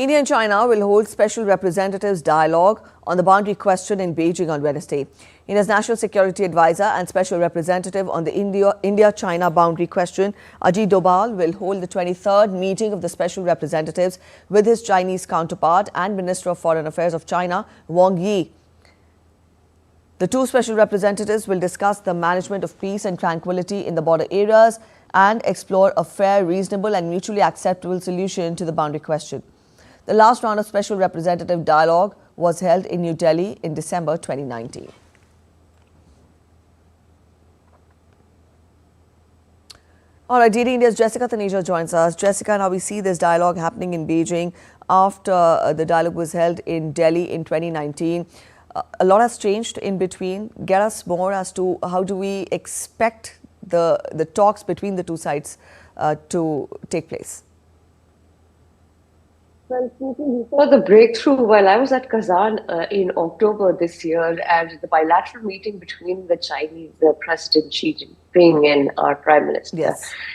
India and China will hold special representatives dialogue on the boundary question in Beijing on Wednesday. India's National Security Advisor and Special Representative on the India-China boundary question, Ajit Doval, will hold the 23rd meeting of the special representatives with his Chinese counterpart and Minister of Foreign Affairs of China, Wang Yi. The two special representatives will discuss the management of peace and tranquility in the border areas and explore a fair, reasonable and mutually acceptable solution to the boundary question. The last round of special representative dialogue was held in New Delhi in December 2019. All right, DD India's Jessica Taneja joins us. Jessica, now we see this dialogue happening in Beijing after the dialogue was held in Delhi in 2019. A lot has changed in between. Get us more as to how do we expect the talks between the two sides to take place? Well, before the breakthrough, while I was at Kazan in October this year, and the bilateral meeting between the Chinese President Xi Jinping and our Prime Minister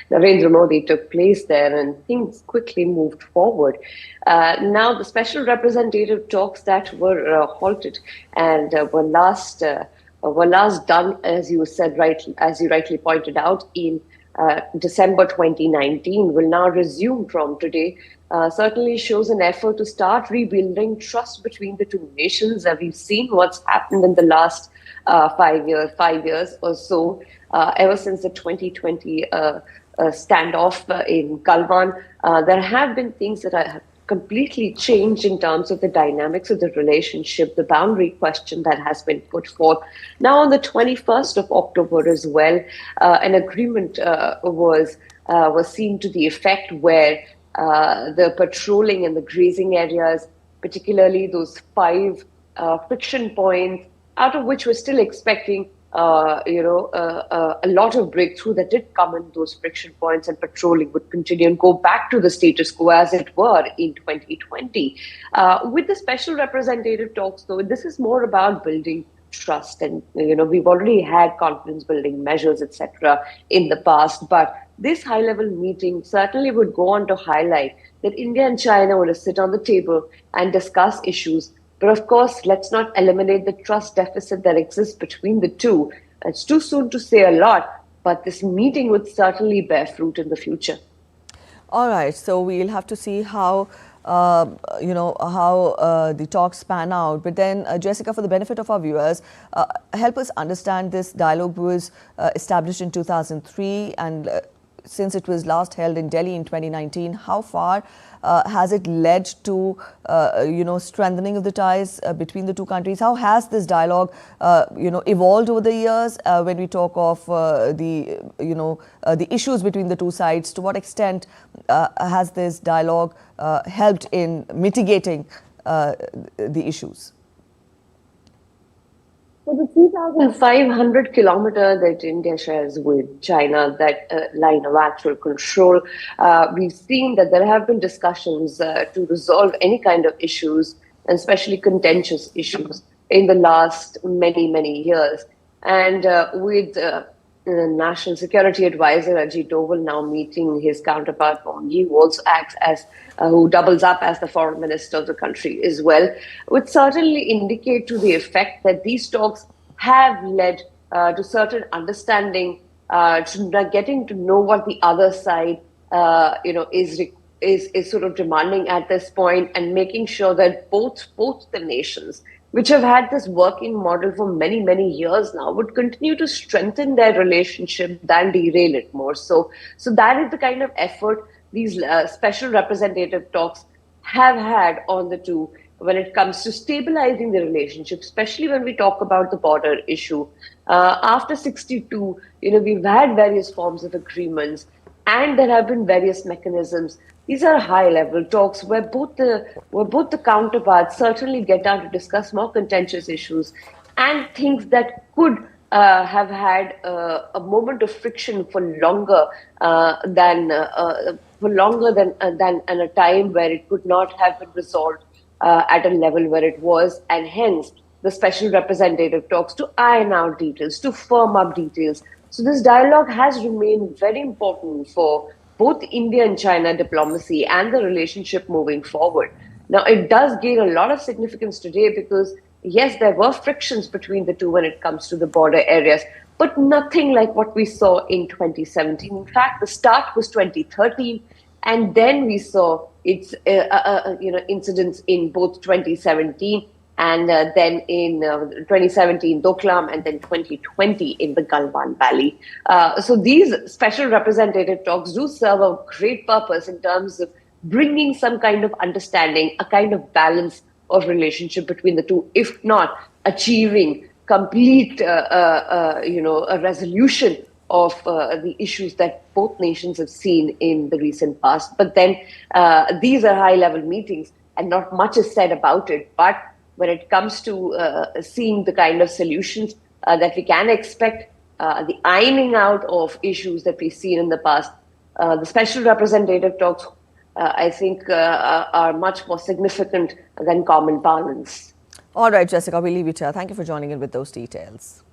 Narendra Modi took place there, and things quickly moved forward. Now, the special representative talks that were halted and were last done, as you said, as you rightly pointed out, in December 2019, will now resume from today. Certainly shows an effort to start rebuilding trust between the two nations. We've seen what's happened in the last 5 years or so, ever since the 2020 standoff in Galwan. There have been things that have completely changed in terms of the dynamics of the relationship, the boundary question that has been put forth. Now, on the 21st of October as well, an agreement was seen to the effect where the patrolling in the grazing areas, particularly those 5 friction points, out of which we're still expecting a lot of breakthrough that did come in those friction points, and patrolling would continue and go back to the status quo as it were in 2020. With the special representative talks, though, this is more about building trust. And, we've already had confidence building measures, etc. in the past. But this high-level meeting certainly would go on to highlight that India and China want to sit on the table and discuss issues. But of course, let's not eliminate the trust deficit that exists between the two. It's too soon to say a lot, but this meeting would certainly bear fruit in the future. All right, so we'll have to see how the talks pan out. But then, Jessica, for the benefit of our viewers, help us understand this dialogue was established in 2003, and since it was last held in Delhi in 2019, how far has it led to, strengthening of the ties between the two countries? How has this dialogue, evolved over the years when we talk of the issues between the two sides? To what extent has this dialogue helped in mitigating the issues? For the 3,500 kilometers that India shares with China, that line of actual control, we've seen that there have been discussions to resolve any kind of issues, and especially contentious issues, in the last many years. And with the National Security Advisor Ajit Doval now meeting his counterpart Wang Yi, who also acts as who doubles up as the foreign minister of the country as well, would certainly indicate to the effect that these talks have led to certain understanding, to getting to know what the other side, is sort of demanding at this point, and making sure that both the nations, which have had this working model for many years now, would continue to strengthen their relationship than derail it more. So that is the kind of effort these special representative talks have had on the two when it comes to stabilizing the relationship, especially when we talk about the border issue. After 62, we've had various forms of agreements, and there have been various mechanisms. These are high-level talks where both the counterparts certainly get down to discuss more contentious issues and things that could have had a moment of friction for longer than a time where it could not have been resolved at a level where it was, and hence the special representative talks to iron out details, to firm up details. So this dialogue has remained very important for both India and China diplomacy and the relationship moving forward. Now, it does gain a lot of significance today because, yes, there were frictions between the two when it comes to the border areas, but nothing like what we saw in 2017. In fact, the start was 2013, and then we saw its incidents in both 2017 and then in 2017 Doklam, and then 2020 in the Galwan Valley. So these special representative talks do serve a great purpose in terms of bringing some kind of understanding, a kind of balance of relationship between the two, if not achieving complete, a resolution of the issues that both nations have seen in the recent past. But then these are high-level meetings, and not much is said about it. But when it comes to seeing the kind of solutions that we can expect, the ironing out of issues that we've seen in the past, the special representative talks, I think, are much more significant than common parlance. All right, Jessica, we'll leave it here. Thank you for joining in with those details.